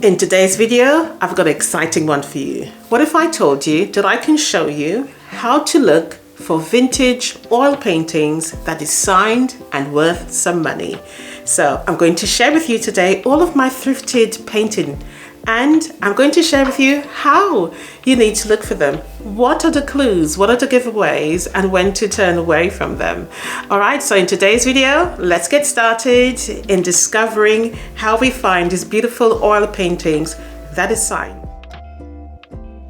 In today's video, I've got an exciting one for you. What if I told you that I can show you how to look for vintage oil paintings that is signed and worth some money? So I'm going to share with you today all of my thrifted painting, and I'm going to share with you how you need to look for them. What are the clues, what are the giveaways, and when to turn away from them. All right, so in today's video, let's get started in discovering how we find these beautiful oil paintings that is signed.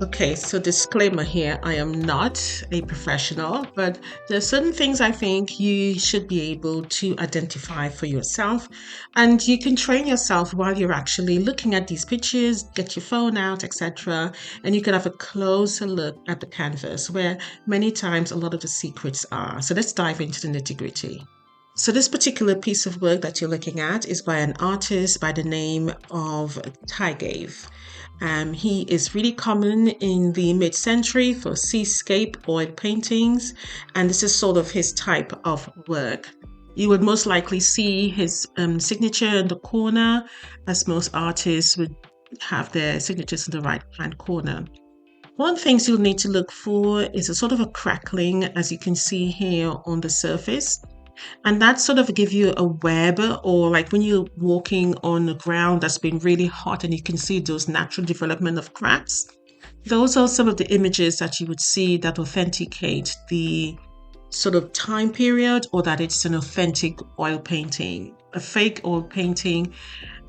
Okay, so disclaimer here, I am not a professional, but there are certain things I think you should be able to identify for yourself, and you can train yourself while you're actually looking at these pictures, get your phone out, etc., and you can have a closer look at the canvas where many times a lot of the secrets are. So let's dive into the nitty-gritty. So this particular piece of work that you're looking at is by an artist by the name of Thrift. He is really common in the mid-century for seascape oil paintings, and this is sort of his type of work. You would most likely see his signature in the corner, as most artists would have their signatures in the right-hand corner. One of the things you'll need to look for is a sort of a crackling, as you can see here on the surface. And that sort of give you a web, or like when you're walking on the ground that's been really hot and you can see those natural development of cracks. Those are some of the images that you would see that authenticate the sort of time period, or that it's an authentic oil painting. A fake oil painting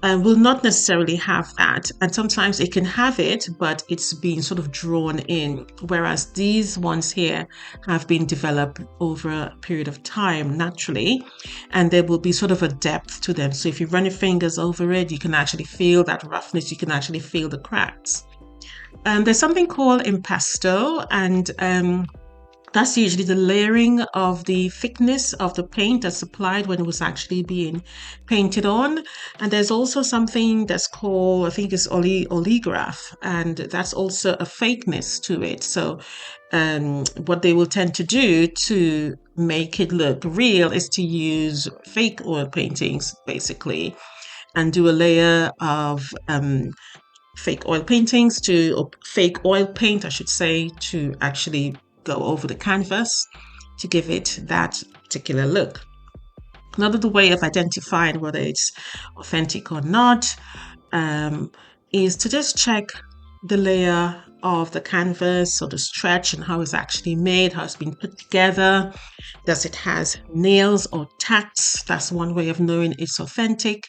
will not necessarily have that, and sometimes it can have it, but it's been sort of drawn in, whereas these ones here have been developed over a period of time naturally, and there will be sort of a depth to them. So if you run your fingers over it, you can actually feel that roughness, you can actually feel the cracks. There's something called impasto, and that's usually the layering of the thickness of the paint that's applied when it was actually being painted on. And there's also something that's called, I think it's oleograph, and that's also a fakeness to it. So what they will tend to do to make it look real is to use fake oil paintings, basically, and do a layer of fake oil paintings or fake oil paint, I should say, to actually go over the canvas to give it that particular look. Another way of identifying whether it's authentic or not is to just check the layer of the canvas, or the stretch, and how it's actually made, how it's been put together. Does it has nails or tacks? That's one way of knowing it's authentic.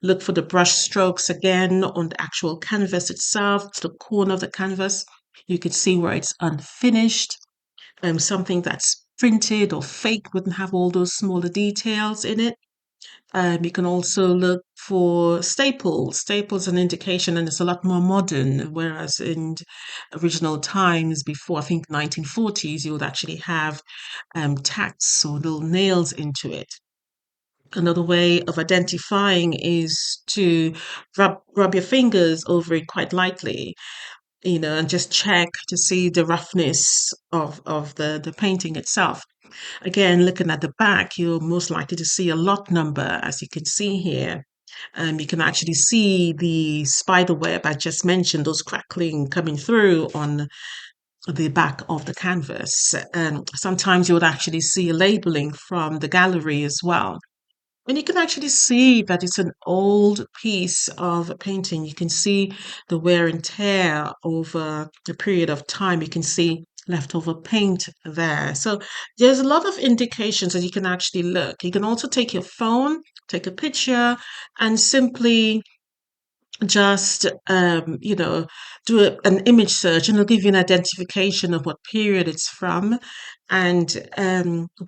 Look for the brush strokes again on the actual canvas itself, to the corner of the canvas. You can see where it's unfinished. Something that's printed or fake wouldn't have all those smaller details in it. You can also look for staples. Staples an indication, and it's a lot more modern, whereas in original times before, I think 1940s, you would actually have tacks or little nails into it. Another way of identifying is to rub your fingers over it quite lightly, and just check to see the roughness of the painting itself. Again, looking at the back, you're most likely to see a lot number, as you can see here. You can actually see the spider web I just mentioned, those crackling coming through on the back of the canvas. And sometimes you would actually see a labeling from the gallery as well. And you can actually see that it's an old piece of painting. You can see the wear and tear over a period of time. You can see leftover paint there. So there's a lot of indications that you can actually look. You can also take your phone, take a picture, and simply just do an image search, and it'll give you an identification of what period it's from, and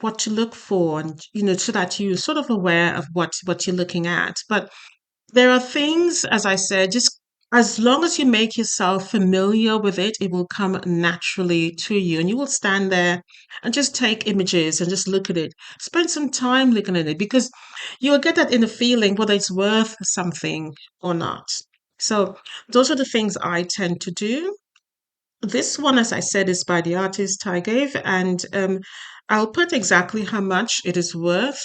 what to look for, and so that you're sort of aware of what you're looking at. But there are things, as I said, just as long as you make yourself familiar with it, it will come naturally to you, and you will stand there and just take images and just look at it. Spend some time looking at it, because you'll get that inner feeling whether it's worth something or not. So those are the things I tend to do. This one, as I said, is by the artist Thrift, and I'll put exactly how much it is worth.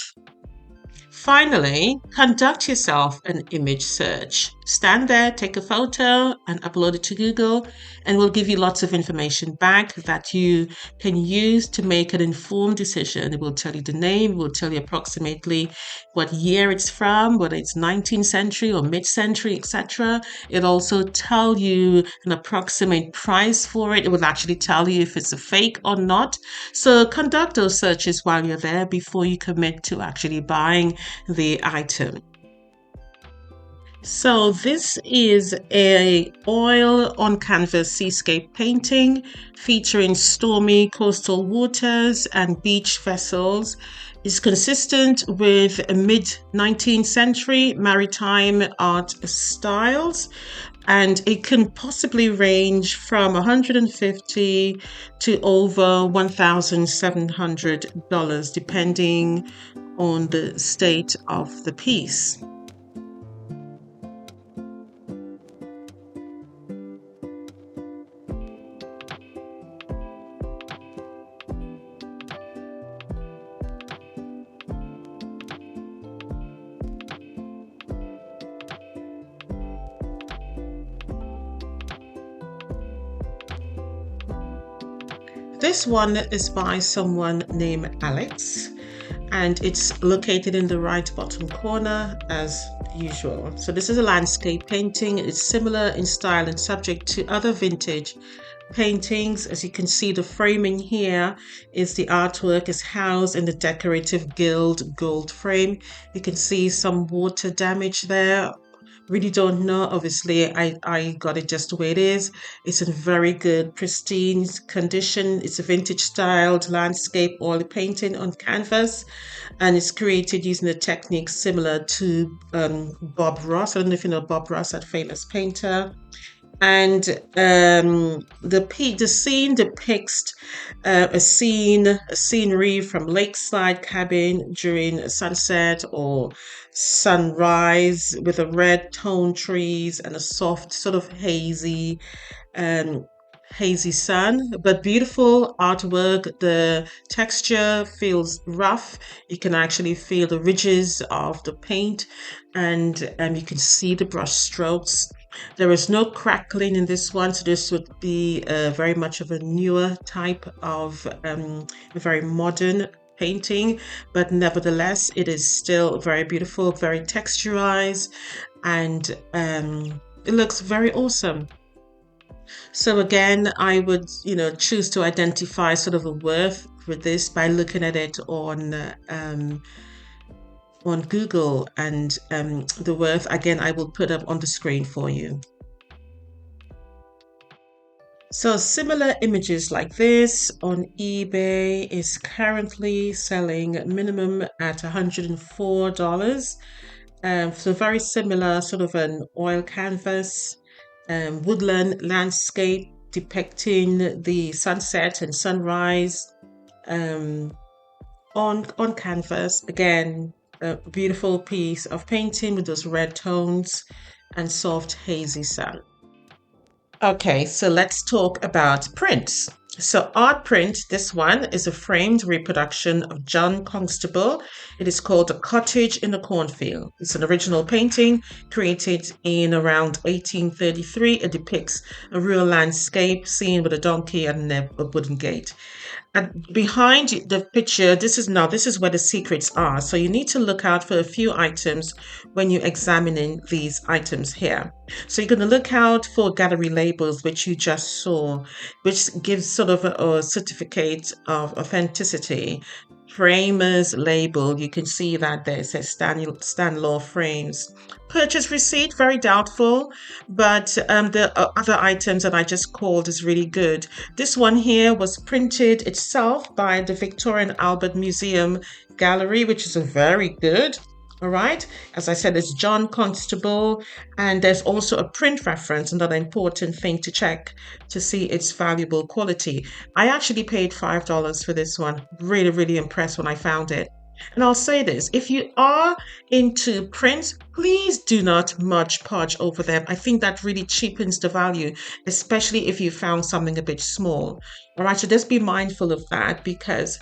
Finally, conduct yourself an image search. stand there, take a photo, and upload it to Google, and we'll give you lots of information back that you can use to make an informed decision. It will tell you the name, it will tell you approximately what year it's from, whether it's 19th century or mid-century, etc. It also tell you an approximate price for it. It will actually tell you if it's a fake or not. So conduct those searches while you're there before you commit to actually buying the item. So this is a oil on canvas seascape painting featuring stormy coastal waters and beach vessels. It's consistent with mid-19th century maritime art styles, and it can possibly range from $150 to over $1,700 depending on the state of the piece. This one is by someone named Alex, and it's located in the right bottom corner as usual. So this is a landscape painting. It's similar in style and subject to other vintage paintings. As you can see, the framing here is the artwork is housed in the decorative gilt gold frame. You can see some water damage there. Really don't know. Obviously, I got it just the way it is. It's in very good, pristine condition. It's a vintage styled landscape oil painting on canvas, and it's created using a technique similar to Bob Ross. I don't know if you know Bob Ross, that famous painter. And the scene depicts a scenery from lakeside cabin during sunset or sunrise with a red toned trees and a soft sort of um, hazy sun, but beautiful artwork. The texture feels rough. You can actually feel the ridges of the paint, and you can see the brush strokes. There is no crackling in this one, so this would be very much of a newer type of very modern painting, but nevertheless, it is still very beautiful, very texturized, and it looks very awesome. So again, I would, choose to identify sort of the worth with this by looking at it on Google, and the worth again I will put up on the screen for you. So similar images like this on eBay is currently selling minimum at $104. So very similar, sort of an oil canvas, woodland landscape depicting the sunset and sunrise on canvas. Again, a beautiful piece of painting with those red tones and soft hazy sun. Okay, so let's talk about prints. So art print, this one is a framed reproduction of John Constable. It is called A Cottage in a Cornfield. It's an original painting created in around 1833. It depicts a rural landscape scene with a donkey and a wooden gate. And behind the picture, this is where the secrets are. So you need to look out for a few items when you're examining these items here. So you're going to look out for gallery labels, which you just saw, which gives sort of a certificate of authenticity. Framers label, you can see that there says Stanlaw Frames. Purchase receipt, very doubtful, but the other items that I just called is really good. This one here was printed itself by the Victorian Albert Museum Gallery, which is a very good. All right. As I said, it's John Constable, and there's also a print reference, another important thing to check to see its valuable quality. I actually paid $5 for this one. Really, really impressed when I found it. And I'll say this, if you are into prints, please do not Mod Podge over them. I think that really cheapens the value, especially if you found something a bit small. All right, so just be mindful of that, because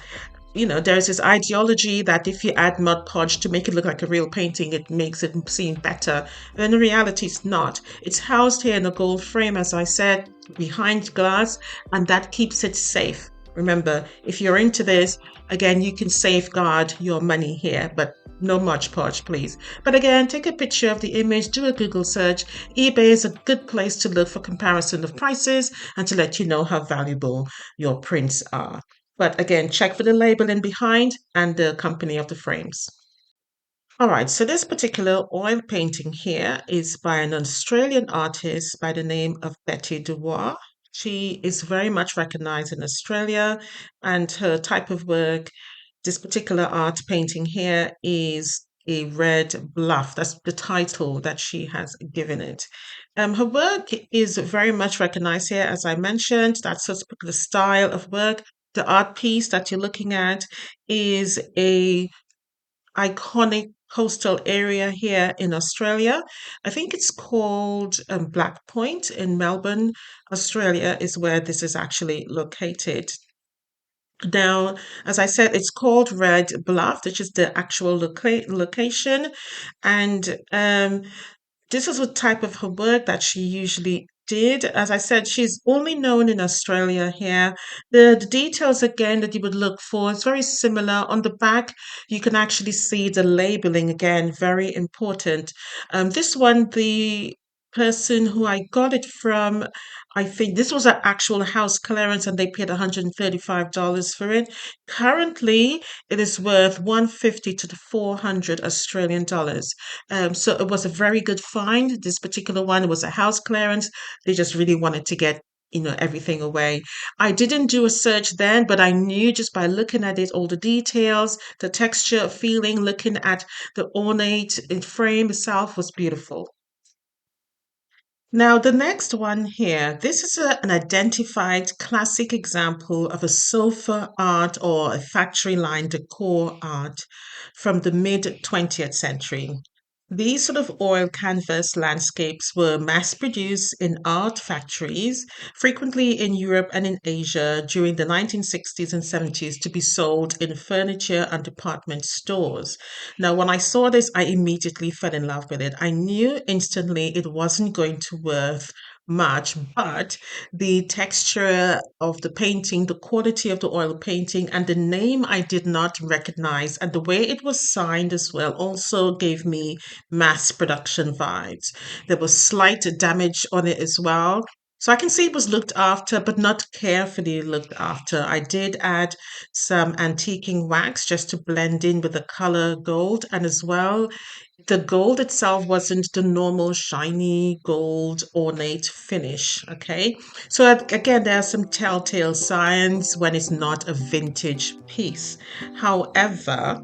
there's this ideology that if you add Mod Podge to make it look like a real painting, it makes it seem better. And in reality, it's not. It's housed here in a gold frame, as I said, behind glass, and that keeps it safe. Remember, if you're into this, again, you can safeguard your money here, but no Mod Podge, please. But again, take a picture of the image, do a Google search. eBay is a good place to look for comparison of prices and to let you know how valuable your prints are. But again, check for the labeling behind and the company of the frames. All right, so this particular oil painting here is by an Australian artist by the name of Betty Dubois. She is very much recognized in Australia, and her type of work, this particular art painting here, is a red bluff. That's the title that she has given it. Her work is very much recognized here, as I mentioned. That's her particular style of work. The art piece that you're looking at is a iconic coastal area here in Australia. I think it's called Black Point in Melbourne, Australia, is where this is actually located. Now, as I said, it's called Red Bluff, which is the actual location. And this is a type of her work that she usually did. As I said, she's only known in Australia here. The details again that you would look for is very similar. On the back, you can actually see the labeling again, very important. This one, the person who I got it from, I think this was an actual house clearance and they paid $135 for it. Currently, it is worth 150 to the 400 Australian dollars. So it was a very good find. This particular one was a house clearance. They just really wanted to get everything away. I didn't do a search then, but I knew just by looking at it, all the details, the texture, feeling, looking at the ornate frame itself was beautiful. Now, the next one here, this is an identified classic example of a sofa art or a factory line decor art from the mid 20th century. These sort of oil canvas landscapes were mass produced in art factories, frequently in Europe and in Asia during the 1960s and 70s to be sold in furniture and department stores. Now, when I saw this, I immediately fell in love with it. I knew instantly it wasn't going to worth much, but the texture of the painting, the quality of the oil painting, and the name I did not recognize, and the way it was signed as well also gave me mass production vibes. There was slight damage on it as well. So I can see it was looked after, but not carefully looked after. I did add some antiquing wax just to blend in with the color gold, and as well, the gold itself wasn't the normal shiny gold ornate finish. Okay. So again, there are some telltale signs when it's not a vintage piece. However,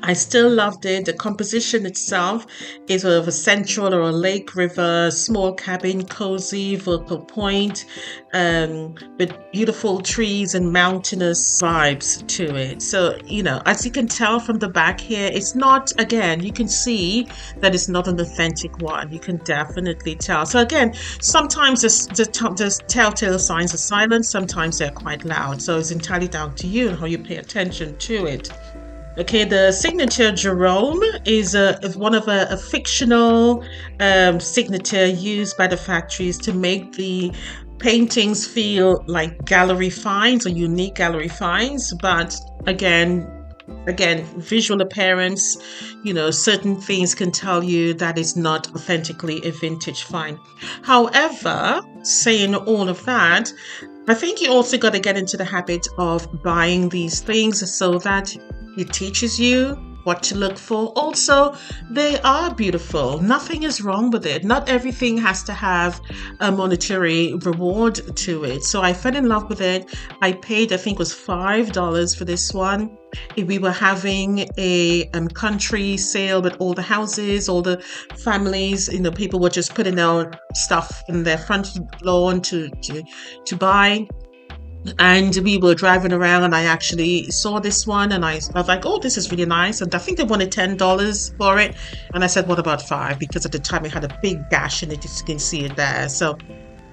I still loved it. The composition itself is of a central or a lake river, small cabin, cozy, vocal point, with beautiful trees and mountainous vibes to it. So, as you can tell from the back here, it's not, again, you can see that it's not an authentic one. You can definitely tell. So again, sometimes the telltale signs are silent, sometimes they're quite loud. So it's entirely down to you and how you pay attention to it. Okay, the signature Jerome is one of a fictional signature used by the factories to make the paintings feel like gallery finds or unique gallery finds. But again, visual appearance, certain things can tell you that it's not authentically a vintage find. However, saying all of that, I think you also got to get into the habit of buying these things so that it teaches you what to look for. Also, they are beautiful. Nothing is wrong with it. Not everything has to have a monetary reward to it. So I fell in love with it. I paid, I think it was $5 for this one. We were having a country sale with all the houses, all the families, people were just putting their stuff in their front lawn to buy. And we were driving around and I actually saw this one and I was like, oh, this is really nice. And I think they wanted $10 for it. And I said, what about 5? Because at the time it had a big gash in it, you can see it there. So,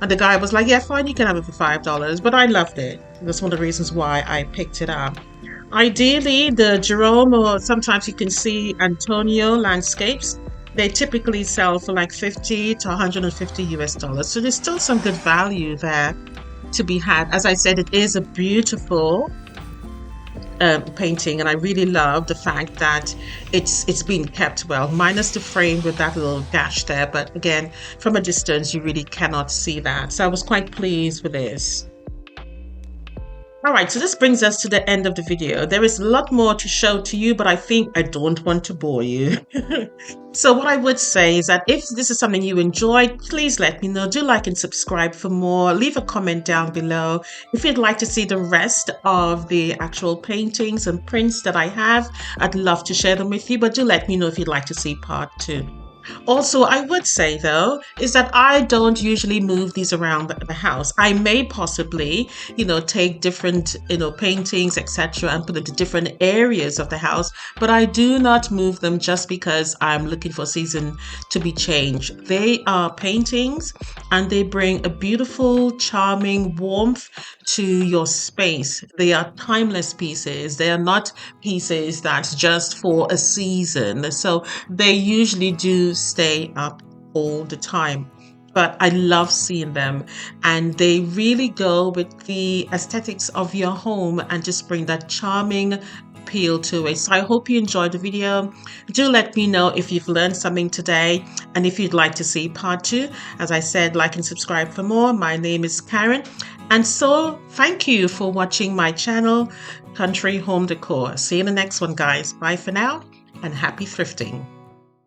and the guy was like, yeah, fine, you can have it for $5. But I loved it. That's one of the reasons why I picked it up. Ideally, the Jerome or sometimes you can see Antonio landscapes. They typically sell for like 50 to 150 US dollars. So there's still some good value there to be had. As I said, it is a beautiful painting, and I really love the fact that it's been kept well, minus the frame with that little dash there. But again, from a distance, you really cannot see that. So I was quite pleased with this. All right, so this brings us to the end of the video. There is a lot more to show to you, but I think I don't want to bore you. So what I would say is that if this is something you enjoyed, please let me know. Do like and subscribe for more. Leave a comment down below. If you'd like to see the rest of the actual paintings and prints that I have, I'd love to share them with you, but do let me know if you'd like to see part 2. Also, I would say though, is that I don't usually move these around the house. I may possibly, take different, paintings, etc., and put it to different areas of the house, but I do not move them just because I'm looking for a season to be changed. They are paintings and they bring a beautiful, charming warmth to your space. They are timeless pieces. They are not pieces that's just for a season. So they usually do stay up all the time. But I love seeing them, and they really go with the aesthetics of your home and just bring that charming appeal to it. So I hope you enjoyed the video. Do let me know if you've learned something today and if you'd like to see part 2. As I said, like and subscribe for more. My name is Karen, and so thank you for watching my channel, Country Home Decor. See you in the next one, guys. Bye for now, and happy thrifting.